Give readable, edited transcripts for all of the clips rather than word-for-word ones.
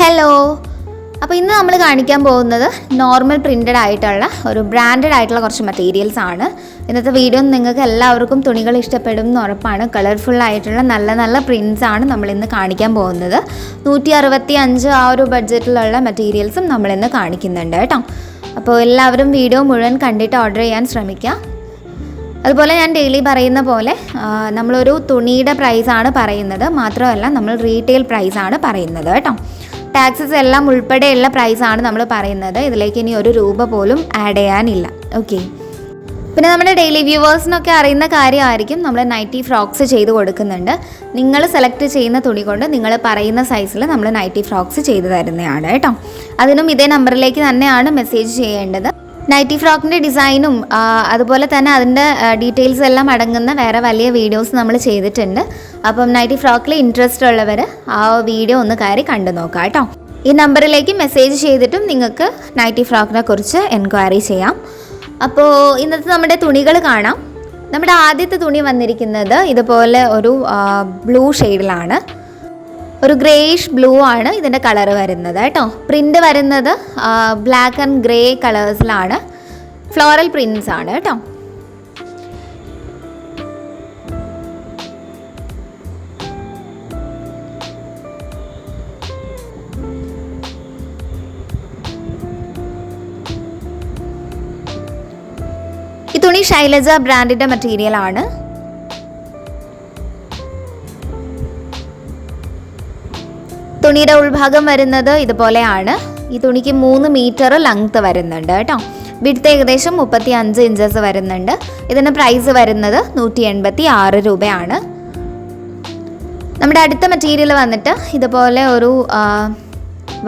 Hello. അപ്പോൾ ഇന്ന് നമ്മൾ കാണിക്കാൻ പോകുന്നത് നോർമൽ പ്രിൻറ്റഡ് ആയിട്ടുള്ള ഒരു ബ്രാൻഡഡ് ആയിട്ടുള്ള കുറച്ച് മെറ്റീരിയൽസ് ആണ്. ഇന്നത്തെ വീഡിയോ നിങ്ങൾക്ക് എല്ലാവർക്കും തുണികൾ ഇഷ്ടപ്പെടും എന്ന് ഉറപ്പാണ്. കളർഫുൾ ആയിട്ടുള്ള നല്ല നല്ല പ്രിൻറ്റ്സ് ആണ് നമ്മളിന്ന് കാണിക്കാൻ പോകുന്നത്. 165 ആ ഒരു ബഡ്ജറ്റിലുള്ള മെറ്റീരിയൽസും നമ്മളിന്ന് കാണിക്കുന്നുണ്ട് കേട്ടോ. അപ്പോൾ എല്ലാവരും വീഡിയോ മുഴുവൻ കണ്ടിട്ട് ഓർഡർ ചെയ്യാൻ ശ്രമിക്കാം. അതുപോലെ ഞാൻ ഡെയിലി പറയുന്ന പോലെ നമ്മളൊരു തുണിയുടെ പ്രൈസാണ് പറയുന്നത്, മാത്രമല്ല നമ്മൾ റീറ്റെയിൽ പ്രൈസാണ് പറയുന്നത് കേട്ടോ. ടാക്സസ് എല്ലാം ഉൾപ്പെടെയുള്ള പ്രൈസാണ് നമ്മൾ പറയുന്നത്. ഇതിലേക്ക് ഇനി ഒരു രൂപ പോലും ആഡ് ചെയ്യാനില്ല. ഓക്കെ. പിന്നെ നമ്മുടെ ഡെയിലി വ്യൂവേഴ്സിനൊക്കെ അറിയുന്ന കാര്യമായിരിക്കും, നമ്മൾ നൈറ്റി ഫ്രോക്സ് ചെയ്ത് കൊടുക്കുന്നുണ്ട്. നിങ്ങൾ സെലക്ട് ചെയ്യുന്ന തുണി കൊണ്ട് നിങ്ങൾ പറയുന്ന സൈസിൽ നമ്മൾ നൈറ്റി ഫ്രോക്സ് ചെയ്ത് തരുന്നതാണ് കേട്ടോ. അതിനും ഇതേ നമ്പറിലേക്ക് തന്നെയാണ് മെസ്സേജ് ചെയ്യേണ്ടത്. നൈറ്റി ഫ്രോക്കിൻ്റെ ഡിസൈനും അതുപോലെ തന്നെ അതിൻ്റെ ഡീറ്റെയിൽസ് എല്ലാം അടങ്ങുന്ന വേറെ വലിയ വീഡിയോസ് നമ്മൾ ചെയ്തിട്ടുണ്ട്. അപ്പം നൈറ്റി ഫ്രോക്കിൽ ഇൻട്രസ്റ്റ് ഉള്ളവർ ആ വീഡിയോ ഒന്ന് കയറി കണ്ടു നോക്കാം കേട്ടോ. ഈ നമ്പറിലേക്ക് മെസ്സേജ് ചെയ്തിട്ടും നിങ്ങൾക്ക് നൈറ്റി ഫ്രോക്കിനെ കുറിച്ച് എൻക്വയറി ചെയ്യാം. അപ്പോൾ ഇന്നത്തെ നമ്മുടെ തുണികൾ കാണാം. നമ്മുടെ ആദ്യത്തെ തുണി വന്നിരിക്കുന്നത് ഇതുപോലെ ഒരു ബ്ലൂ ഷെയ്ഡിലാണ്. ഒരു ഗ്രേയിഷ് ബ്ലൂ ആണ് ഇതിൻ്റെ കളർ വരുന്നത് കേട്ടോ. പ്രിൻ്റ് വരുന്നത് ബ്ലാക്ക് ആൻഡ് ഗ്രേ കളേഴ്സിലാണ്. ഫ്ലോറൽ പ്രിൻറ്റ്സ് ആണ് കേട്ടോ. ഈ തുണി ശൈലജ ബ്രാൻഡിൻ്റെ മെറ്റീരിയൽ ആണ്. തുണിയുടെ ഉൾഭാഗം വരുന്നത് ഇതുപോലെയാണ്. ഈ തുണിക്ക് 3 മീറ്റർ ലെങ്ത് വരുന്നുണ്ട് കേട്ടോ. വിഡ്ത്ത് ഏകദേശം 35 ഇഞ്ചസ് വരുന്നുണ്ട്. ഇതിന് പ്രൈസ് വരുന്നത് 186 രൂപയാണ്. നമ്മുടെ അടുത്ത മെറ്റീരിയൽ വന്നിട്ട് ഇതുപോലെ ഒരു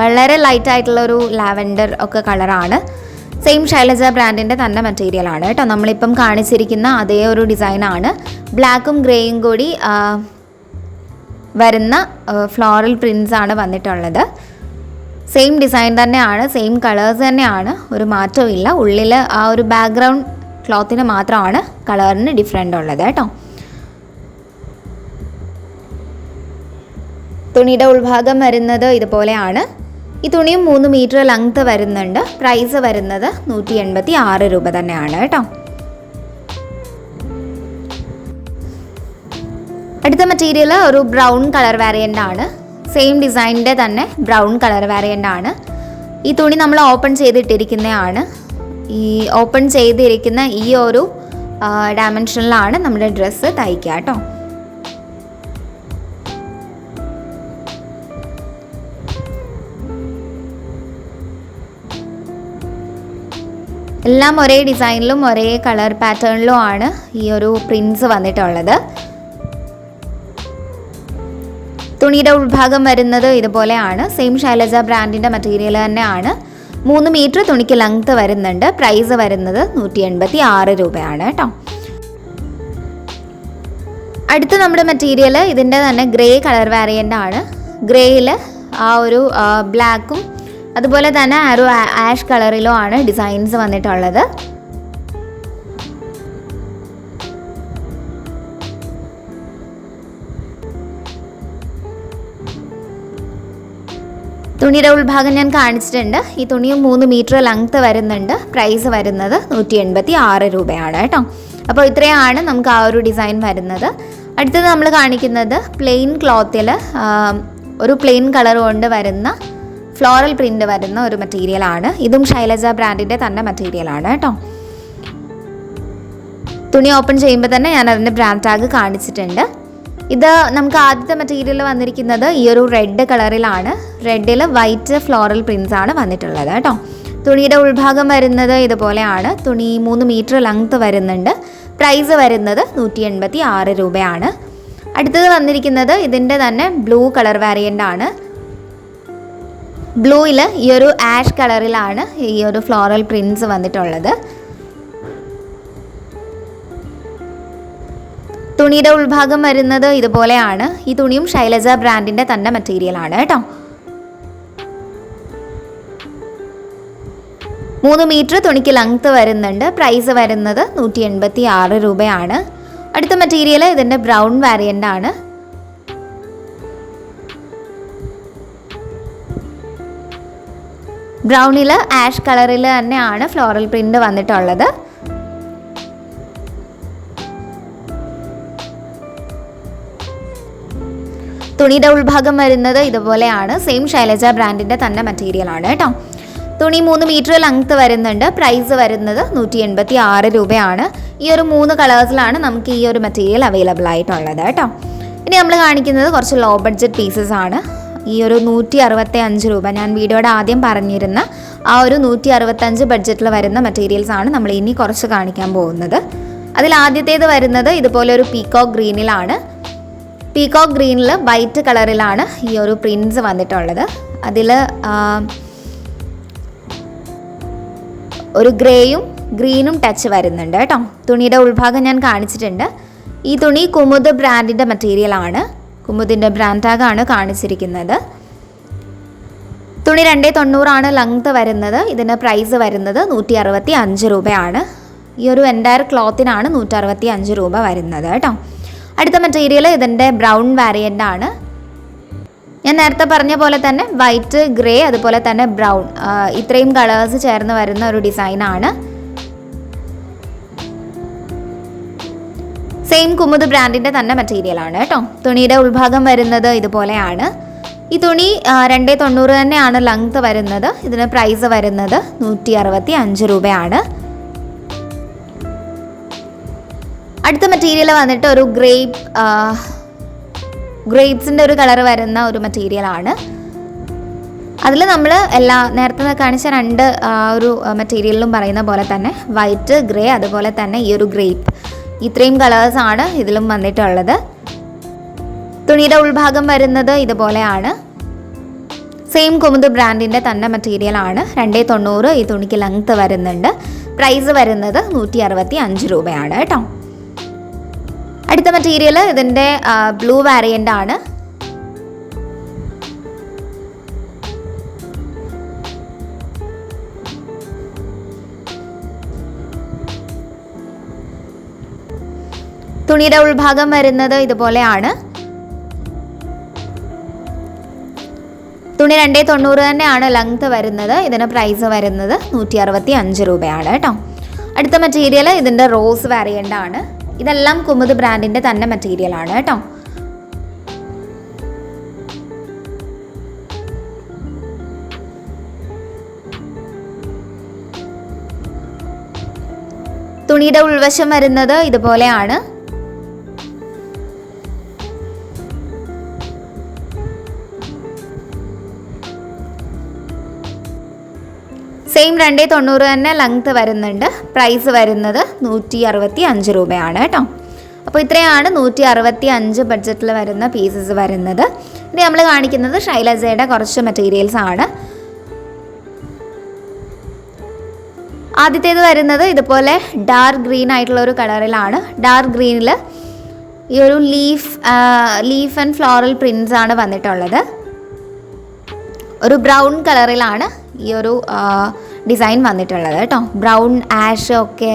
വളരെ ലൈറ്റ് ആയിട്ടുള്ള ഒരു ലാവൻഡർ ഒക്കെ കളറാണ്. സെയിം ശൈലജ ബ്രാൻഡിൻ്റെ തന്നെ മെറ്റീരിയലാണ് കേട്ടോ. നമ്മളിപ്പം കാണിച്ചിരിക്കുന്ന അതേ ഒരു ഡിസൈനാണ്. ബ്ലാക്കും ഗ്രേയും കൂടി വരുന്ന ഫ്ലോറൽ പ്രിൻറ്റ്സ് ആണ് വന്നിട്ടുള്ളത്. സെയിം ഡിസൈൻ തന്നെയാണ്, സെയിം കളേഴ്സ് തന്നെയാണ്, ഒരു മാറ്റവും ഇല്ല. ഉള്ളിൽ ആ ഒരു ബാക്ക്ഗ്രൗണ്ട് ക്ലോത്തിന് മാത്രമാണ് കളറിന് ഡിഫറെൻ്റ് ഉള്ളത് കേട്ടോ. തുണിയുടെ ഉൾഭാഗം വരുന്നത് ഇതുപോലെയാണ്. ഈ തുണിയും 3 മീറ്റർ ലെങ്ത് വരുന്നുണ്ട്. പ്രൈസ് വരുന്നത് 186 രൂപ തന്നെയാണ് കേട്ടോ. അടുത്ത മെറ്റീരിയൽ ഒരു ബ്രൗൺ കളർ വേരിയൻ്റ് ആണ്. സെയിം ഡിസൈനിൻ്റെ തന്നെ ബ്രൗൺ കളർ വേരിയൻ്റ് ആണ്. ഈ തുണി നമ്മൾ ഓപ്പൺ ചെയ്തിട്ടിരിക്കുന്നതാണ്. ഈ ഓപ്പൺ ചെയ്തിരിക്കുന്ന ഈ ഒരു ഡയമെൻഷനിലാണ് നമ്മുടെ ഡ്രസ്സ് തയ്ക്കുക കേട്ടോ. എല്ലാം ഒരേ ഡിസൈനിലും ഒരേ കളർ പാറ്റേണിലും ആണ് ഈ ഒരു പ്രിൻറ്റ്സ് വന്നിട്ടുള്ളത്. തുണിയുടെ ഉൾഭാഗം വരുന്നത് ഇതുപോലെയാണ്. സെയിം ശൈലജ ബ്രാൻഡിൻ്റെ മെറ്റീരിയൽ തന്നെയാണ്. 3 മീറ്റർ തുണിക്ക് ലെങ്ത് വരുന്നുണ്ട്. പ്രൈസ് വരുന്നത് 186 രൂപയാണ് കേട്ടോ. അടുത്ത നമ്മുടെ മെറ്റീരിയൽ ഇതിൻ്റെ തന്നെ ഗ്രേ കളർ വേരിയൻ്റ് ആണ്. ഗ്രേയിൽ ആ ഒരു ബ്ലാക്കും അതുപോലെ തന്നെ ആ ഒരു ആഷ് കളറിലും ആണ് ഡിസൈൻസ് വന്നിട്ടുള്ളത്. തുണിയുടെ ഉൾഭാഗം ഞാൻ കാണിച്ചിട്ടുണ്ട്. ഈ തുണിയും 3 മീറ്റർ ലെങ്ത് വരുന്നുണ്ട്. പ്രൈസ് വരുന്നത് 186 രൂപയാണ് കേട്ടോ. അപ്പോൾ ഇത്രയാണ് നമുക്ക് ആ ഒരു ഡിസൈൻ വരുന്നത്. അടുത്തത് നമ്മൾ കാണിക്കുന്നത് പ്ലെയിൻ ക്ലോത്തിൽ ഒരു പ്ലെയിൻ കളർ കൊണ്ട് വരുന്ന ഫ്ലോറൽ പ്രിൻ്റ് വരുന്ന ഒരു മെറ്റീരിയലാണ്. ഇതും ശൈലജ ബ്രാൻഡിൻ്റെ തന്നെ മെറ്റീരിയലാണ് കേട്ടോ. തുണി ഓപ്പൺ ചെയ്യുമ്പോൾ തന്നെ ഞാൻ അതിൻ്റെ ബ്രാൻഡ് ടാഗ് കാണിച്ചിട്ടുണ്ട്. ഇത് നമുക്ക് ആദ്യത്തെ മെറ്റീരിയൽ വന്നിരിക്കുന്നത് ഈ ഒരു റെഡ് കളറിലാണ്. റെഡിൽ വൈറ്റ് ഫ്ലോറൽ പ്രിൻറ്റ്സ് ആണ് വന്നിട്ടുള്ളത് കേട്ടോ. തുണിയുടെ ഉൾഭാഗം വരുന്നത് ഇതുപോലെയാണ്. തുണി 3 മീറ്റർ ലെങ്ത് വരുന്നുണ്ട്. പ്രൈസ് വരുന്നത് 186 രൂപയാണ്. അടുത്തത് വന്നിരിക്കുന്നത് ഇതിൻ്റെ തന്നെ ബ്ലൂ കളർ വേരിയൻ്റ് ആണ്. ബ്ലൂയിൽ ഈ ഒരു ആഷ് കളറിലാണ് ഈ ഒരു ഫ്ലോറൽ പ്രിൻറ്റ്സ് വന്നിട്ടുള്ളത്. തുണിയുടെ ഉൾഭാഗം വരുന്നത് ഇതുപോലെയാണ്. ഈ തുണിയും ശൈലജ ബ്രാൻഡിൻ്റെ തന്നെ മെറ്റീരിയലാണ് കേട്ടോ. 3 മീറ്റർ തുണിക്ക് ലെങ്ത് വരുന്നുണ്ട്. പ്രൈസ് വരുന്നത് 186 രൂപയാണ്. അടുത്ത മെറ്റീരിയൽ ഇതിൻ്റെ ബ്രൗൺ വേരിയൻ്റ് ആണ്. ബ്രൗണിൽ ആഷ് കളറിൽ തന്നെയാണ് ഫ്ലോറൽ പ്രിൻ്റ് വന്നിട്ടുള്ളത്. തുണിയുടെ ഉൾഭാഗം വരുന്നത് ഇതുപോലെയാണ്. സെയിം ശൈലജ ബ്രാൻഡിൻ്റെ തന്നെ മെറ്റീരിയലാണ് കേട്ടോ. തുണി 3 മീറ്റർ ലെങ്ത്ത് വരുന്നുണ്ട്. പ്രൈസ് വരുന്നത് 186 രൂപയാണ്. ഈ ഒരു 3 കളേഴ്സിലാണ് നമുക്ക് ഈ ഒരു മെറ്റീരിയൽ അവൈലബിൾ ആയിട്ടുള്ളത് കേട്ടോ. ഇനി നമ്മൾ കാണിക്കുന്നത് കുറച്ച് ലോ ബഡ്ജറ്റ് പീസസ് ആണ്. ഈ ഒരു 165 രൂപ, ഞാൻ വീഡിയോയുടെ ആദ്യം പറഞ്ഞിരുന്ന ആ ഒരു 165 ബഡ്ജറ്റിൽ വരുന്ന മെറ്റീരിയൽസ് ആണ് നമ്മൾ ഇനി കുറച്ച് കാണിക്കാൻ പോകുന്നത്. അതിൽ ആദ്യത്തേത് വരുന്നത് ഇതുപോലെ ഒരു പീകോക്ക് ഗ്രീനിലാണ്. പീകോക്ക് ഗ്രീനിൽ വൈറ്റ് കളറിലാണ് ഈ ഒരു പ്രിൻസ് വന്നിട്ടുള്ളത്. അതിൽ ഒരു ഗ്രേയും ഗ്രീനും ടച്ച് വരുന്നുണ്ട് കേട്ടോ. തുണിയുടെ ഉൾഭാഗം ഞാൻ കാണിച്ചിട്ടുണ്ട്. ഈ തുണി കുമുദ് ബ്രാൻഡിൻ്റെ മെറ്റീരിയലാണ്. കുമുദിൻ്റെ ബ്രാൻഡ് ടാഗാണ് കാണിച്ചിരിക്കുന്നത്. തുണി 290 ലെങ്ത്ത് വരുന്നത്. ഇതിന് പ്രൈസ് വരുന്നത് 165 രൂപയാണ്. ഈ ഒരു എൻറ്റയർ ക്ലോത്തിനാണ് 165 രൂപ വരുന്നത് കേട്ടോ. അടുത്ത മെറ്റീരിയൽ ഇതിൻ്റെ ബ്രൗൺ വാരിയൻ്റ് ആണ്. ഞാൻ നേരത്തെ പറഞ്ഞ പോലെ തന്നെ വൈറ്റ്, ഗ്രേ, അതുപോലെ തന്നെ ബ്രൗൺ, ഇത്രയും കളേഴ്സ് ചേർന്ന് വരുന്ന ഒരു ഡിസൈനാണ്. സെയിം കുമുദ് ബ്രാൻഡിൻ്റെ തന്നെ മെറ്റീരിയലാണ് കേട്ടോ. തുണിയുടെ ഉൾഭാഗം വരുന്നത് ഇതുപോലെയാണ്. ഈ തുണി 290 തന്നെയാണ് ലെങ്ത്ത് വരുന്നത്. ഇതിന് പ്രൈസ് വരുന്നത് 165 രൂപയാണ്. അടുത്ത മെറ്റീരിയൽ വന്നിട്ട് ഒരു ഗ്രേപ്സിൻ്റെ ഒരു കളർ വരുന്ന ഒരു മെറ്റീരിയലാണ്. അതിൽ നമ്മൾ നേരത്തെ കാണിച്ച 2 ഒരു മെറ്റീരിയലിലും പറയുന്ന പോലെ തന്നെ വൈറ്റ്, ഗ്രേ, അതുപോലെ തന്നെ ഈ ഒരു ഗ്രേപ്പ്, ഇത്രയും കളേഴ്സാണ് ഇതിലും വന്നിട്ടുള്ളത്. തുണിയുടെ ഉൾഭാഗം വരുന്നത് ഇതുപോലെയാണ്. സെയിം കുമുദ് ബ്രാൻഡിൻ്റെ തന്നെ മെറ്റീരിയലാണ്. 290 ഈ തുണിക്ക് ലെങ്ത്ത് വരുന്നുണ്ട്. പ്രൈസ് വരുന്നത് 165 രൂപയാണ് കേട്ടോ. അടുത്ത മെറ്റീരിയൽ ഇതിൻ്റെ ബ്ലൂ വാരിയൻ്റ് ആണ്. തുണിയുടെ ഉൾഭാഗം വരുന്നത് ഇതുപോലെയാണ്. തുണി 290 തന്നെയാണ് ലെങ്ത്ത് വരുന്നത്. ഇതിന് പ്രൈസ് വരുന്നത് 165 രൂപയാണ് കേട്ടോ. അടുത്ത മെറ്റീരിയൽ ഇതിൻ്റെ റോസ് വാരിയൻ്റ് ആണ്. ഇതെല്ലാം കുമുദ് ബ്രാൻഡിൻ്റെ തന്നെ മെറ്റീരിയലാണ് കേട്ടോ. തുണിയുടെ ഉൾവശം വരുന്നത് ഇതുപോലെയാണ്. സെയിം 290 തന്നെ ലെങ്ത്ത് വരുന്നുണ്ട്. പ്രൈസ് വരുന്നത് 165 രൂപയാണ് കേട്ടോ. അപ്പോൾ ഇത്രയാണ് 165 ബഡ്ജറ്റിൽ വരുന്ന പീസസ് വരുന്നത്. ഇനി നമ്മൾ കാണിക്കുന്നത് ശൈലജയുടെ കുറച്ച് മെറ്റീരിയൽസ് ആണ്. ആദ്യത്തേത് വരുന്നത് ഇതുപോലെ ഡാർക്ക് ഗ്രീൻ ആയിട്ടുള്ള ഒരു കളറിലാണ്. ഡാർക്ക് ഗ്രീനിൽ ഈ ഒരു ലീഫ് ആൻഡ് ഫ്ലോറൽ പ്രിൻസ് ആണ് വന്നിട്ടുള്ളത്. ഒരു ബ്രൗൺ കളറിലാണ് ഈ ഒരു ഡിസൈൻ വന്നിട്ടുള്ളത് കേട്ടോ. ബ്രൗൺ, ആഷ് ഒക്കെ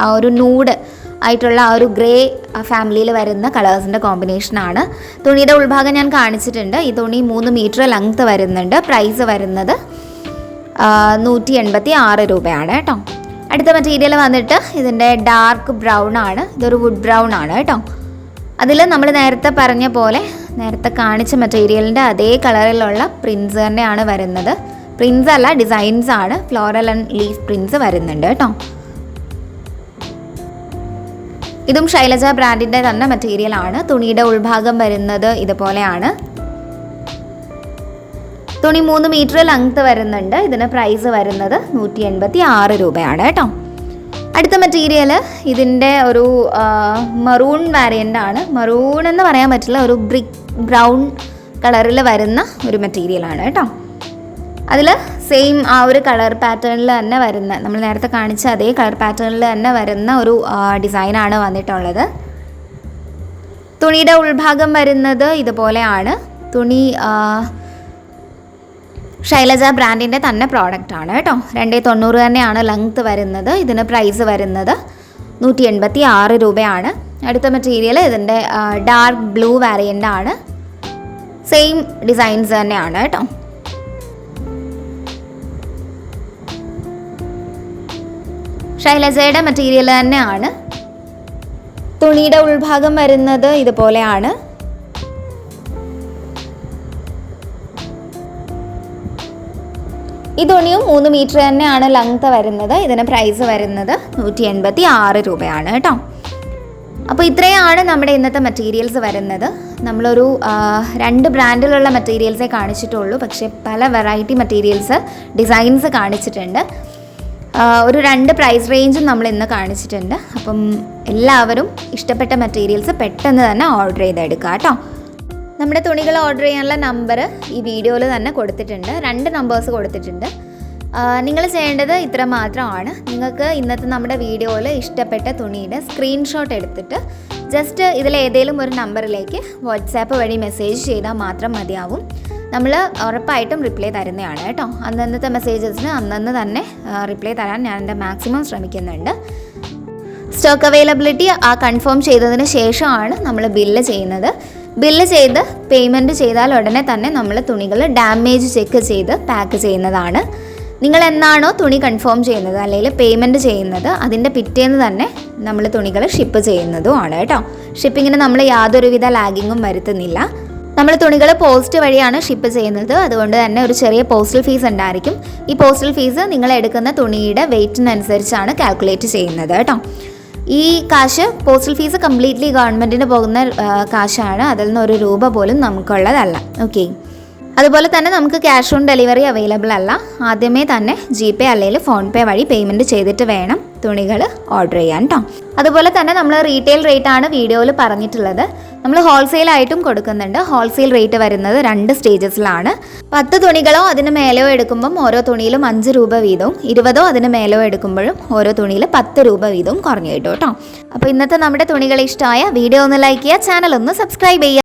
ആ ഒരു നൂഡ് ആയിട്ടുള്ള ആ ഒരു ഗ്രേ ഫാമിലിയിൽ വരുന്ന കളേഴ്സിൻ്റെ കോമ്പിനേഷനാണ്. തുണിയുടെ ഉൾഭാഗം ഞാൻ കാണിച്ചിട്ടുണ്ട്. ഈ തുണി 3 മീറ്റർ ലെങ്ത്ത് വരുന്നുണ്ട്. പ്രൈസ് വരുന്നത് 186 രൂപയാണ് കേട്ടോ. അടുത്ത മെറ്റീരിയൽ വന്നിട്ട് ഇതിൻ്റെ ഡാർക്ക് ബ്രൗൺ ആണ്. ഇതൊരു വുഡ് ബ്രൗൺ ആണ് കേട്ടോ. അതിൽ നമ്മൾ നേരത്തെ പറഞ്ഞ പോലെ നേരത്തെ കാണിച്ച മെറ്റീരിയലിൻ്റെ അതേ കളറിലുള്ള പ്രിൻസ് തന്നെയാണ് വരുന്നത്. പ്രിൻസ് അല്ല, ഡിസൈൻസ് ആണ്. ഫ്ലോറൽ ആൻഡ് ലീഫ് പ്രിൻസ് വരുന്നുണ്ട് കേട്ടോ. ഇതും ശൈലജ ബ്രാൻഡിൻ്റെ തന്നെ മെറ്റീരിയലാണ്. തുണിയുടെ ഉൾഭാഗം വരുന്നത് ഇതുപോലെയാണ്. തുണി 3 മീറ്റർ ലെങ്ത്ത് വരുന്നുണ്ട്. ഇതിന് പ്രൈസ് വരുന്നത് 186 രൂപയാണ് കേട്ടോ. അടുത്ത മെറ്റീരിയൽ ഇതിൻ്റെ ഒരു മറൂൺ വാരിയൻ്റ് ആണ്. മറൂൺ എന്ന് പറയാൻ പറ്റില്ല, ഒരു ബ്രിക്ക് ബ്രൗൺ കളറിൽ വരുന്ന ഒരു മെറ്റീരിയലാണ് കേട്ടോ. അതിൽ സെയിം ആ ഒരു കളർ പാറ്റേണിൽ തന്നെ വരുന്ന, നമ്മൾ നേരത്തെ കാണിച്ച അതേ കളർ പാറ്റേണിൽ തന്നെ വരുന്ന ഒരു ഡിസൈനാണ് വന്നിട്ടുള്ളത്. തുണിയുടെ ഉൾഭാഗം വരുന്നത് ഇതുപോലെയാണ്. തുണി ശൈലജ ബ്രാൻഡിൻ്റെ തന്നെ പ്രോഡക്റ്റ് ആണ് കേട്ടോ. 290 തന്നെയാണ് ലെങ്ത്ത് വരുന്നത്. ഇതിന് പ്രൈസ് വരുന്നത് 186 രൂപയാണ്. അടുത്ത മെറ്റീരിയൽ ഇതിൻ്റെ ഡാർക്ക് ബ്ലൂ വാരിയൻ്റ് ആണ്. സെയിം ഡിസൈൻസ് തന്നെയാണ് കേട്ടോ. ശൈലജയുടെ മെറ്റീരിയൽ തന്നെയാണ്. തുണിയുടെ ഉൾഭാഗം വരുന്നത് ഇതുപോലെയാണ്. ഈ തുണിയും 3 മീറ്റർ തന്നെയാണ് ലെങ്ത് വരുന്നത്. ഇതിന് പ്രൈസ് വരുന്നത് 186 രൂപയാണ് കേട്ടോ. അപ്പോൾ ഇത്രയാണ് നമ്മുടെ ഇന്നത്തെ മെറ്റീരിയൽസ് വരുന്നത്. നമ്മളൊരു 2 ബ്രാൻഡിലുള്ള മെറ്റീരിയൽസേ കാണിച്ചിട്ടുള്ളൂ, പക്ഷേ പല വെറൈറ്റി മെറ്റീരിയൽസ് ഡിസൈൻസ് കാണിച്ചിട്ടുണ്ട്. ഒരു 2 പ്രൈസ് റേഞ്ചും നമ്മൾ ഇന്ന് കാണിച്ചിട്ടുണ്ട്. അപ്പം എല്ലാവരും ഇഷ്ടപ്പെട്ട മെറ്റീരിയൽസ് പെട്ടെന്ന് തന്നെ ഓർഡർ ചെയ്തെടുക്കുക കേട്ടോ. നമ്മുടെ തുണികൾ ഓർഡർ ചെയ്യാനുള്ള നമ്പർ ഈ വീഡിയോയിൽ തന്നെ കൊടുത്തിട്ടുണ്ട്. 2 നമ്പേഴ്സ് കൊടുത്തിട്ടുണ്ട്. നിങ്ങൾ ചെയ്യേണ്ടത് ഇത്ര മാത്രമാണ്. നിങ്ങൾക്ക് ഇന്നത്തെ നമ്മുടെ വീഡിയോയിൽ ഇഷ്ടപ്പെട്ട തുണിയുടെ സ്ക്രീൻഷോട്ട് എടുത്തിട്ട് ജസ്റ്റ് ഇതിലേതെങ്കിലും ഒരു നമ്പറിലേക്ക് വാട്സാപ്പ് വഴി മെസ്സേജ് ചെയ്താൽ മാത്രം മതിയാവും. നമ്മൾ ഉറപ്പായിട്ടും റിപ്ലൈ തരുന്നതാണ് കേട്ടോ. അന്നന്നത്തെ മെസ്സേജസിന് അന്നന്ന് തന്നെ റിപ്ലൈ തരാൻ ഞാൻ എൻ്റെ മാക്സിമം ശ്രമിക്കുന്നുണ്ട്. സ്റ്റോക്ക് അവൈലബിലിറ്റി കൺഫേം ചെയ്തതിന് ശേഷമാണ് നമ്മൾ ബില്ല് ചെയ്യുന്നത്. ബില്ല് ചെയ്ത് പേയ്മെൻറ്റ് ചെയ്താൽ ഉടനെ തന്നെ നമ്മൾ തുണികൾ ഡാമേജ് ചെക്ക് ചെയ്ത് പാക്ക് ചെയ്യുന്നതാണ്. നിങ്ങൾ എന്നാണോ തുണി കൺഫേം ചെയ്യുന്നത് അല്ലെങ്കിൽ പേയ്മെൻറ്റ് ചെയ്യുന്നത് അതിൻ്റെ പിറ്റേന്ന് തന്നെ നമ്മൾ തുണികൾ ഷിപ്പ് ചെയ്യുന്നതുമാണ് കേട്ടോ. ഷിപ്പിങ്ങിന് നമ്മൾ യാതൊരുവിധ ലാഗിങ്ങും വരുത്തുന്നില്ല. നമ്മൾ തുണികൾ പോസ്റ്റ് വഴിയാണ് ഷിപ്പ് ചെയ്യുന്നത്. അതുകൊണ്ട് തന്നെ ഒരു ചെറിയ പോസ്റ്റൽ ഫീസ് ഉണ്ടായിരിക്കും. ഈ പോസ്റ്റൽ ഫീസ് നിങ്ങൾ എടുക്കുന്ന തുണിയുടെ വെയ്റ്റിനനുസരിച്ചാണ് കാൽക്കുലേറ്റ് ചെയ്യുന്നത് കേട്ടോ. ഈ കാശ് പോസ്റ്റൽ ഫീസ് കംപ്ലീറ്റ്ലി ഗവൺമെൻറ്റിന് പോകുന്ന കാശാണ്. അതിൽ നിന്ന് 1 രൂപ പോലും നമുക്കുള്ളതല്ല. ഓക്കെ. അതുപോലെ തന്നെ നമുക്ക് ക്യാഷ് ഓൺ ഡെലിവറി അവൈലബിൾ അല്ല. ആദ്യമേ തന്നെ GPay അല്ലെങ്കിൽ ഫോൺപേ വഴി പേയ്മെൻറ്റ് ചെയ്തിട്ട് വേണം തുണികൾ ഓർഡർ ചെയ്യാൻ കേട്ടോ. അതുപോലെ തന്നെ നമ്മൾ റീറ്റെയിൽ റേറ്റ് ആണ് വീഡിയോയിൽ പറഞ്ഞിട്ടുള്ളത്. നമ്മൾ ഹോൾസെയിലായിട്ടും കൊടുക്കുന്നുണ്ട്. ഹോൾസെയിൽ റേറ്റ് വരുന്നത് 2 സ്റ്റേജസിലാണ്. 10 തുണികളോ അതിന് മേലെയോ എടുക്കുമ്പം ഓരോ തുണിയിലും 5 രൂപ വീതവും, 20 അതിന് മേലെയോ എടുക്കുമ്പോഴും ഓരോ തുണിയിൽ 10 രൂപ വീതവും കുറഞ്ഞു കിട്ടും കേട്ടോ. അപ്പോൾ ഇന്നത്തെ നമ്മുടെ തുണികൾ ഇഷ്ടമായ വീഡിയോ ഒന്ന് ലൈക്ക് ചെയ്യുക, ചാനൽ ഒന്ന് സബ്സ്ക്രൈബ് ചെയ്യുക.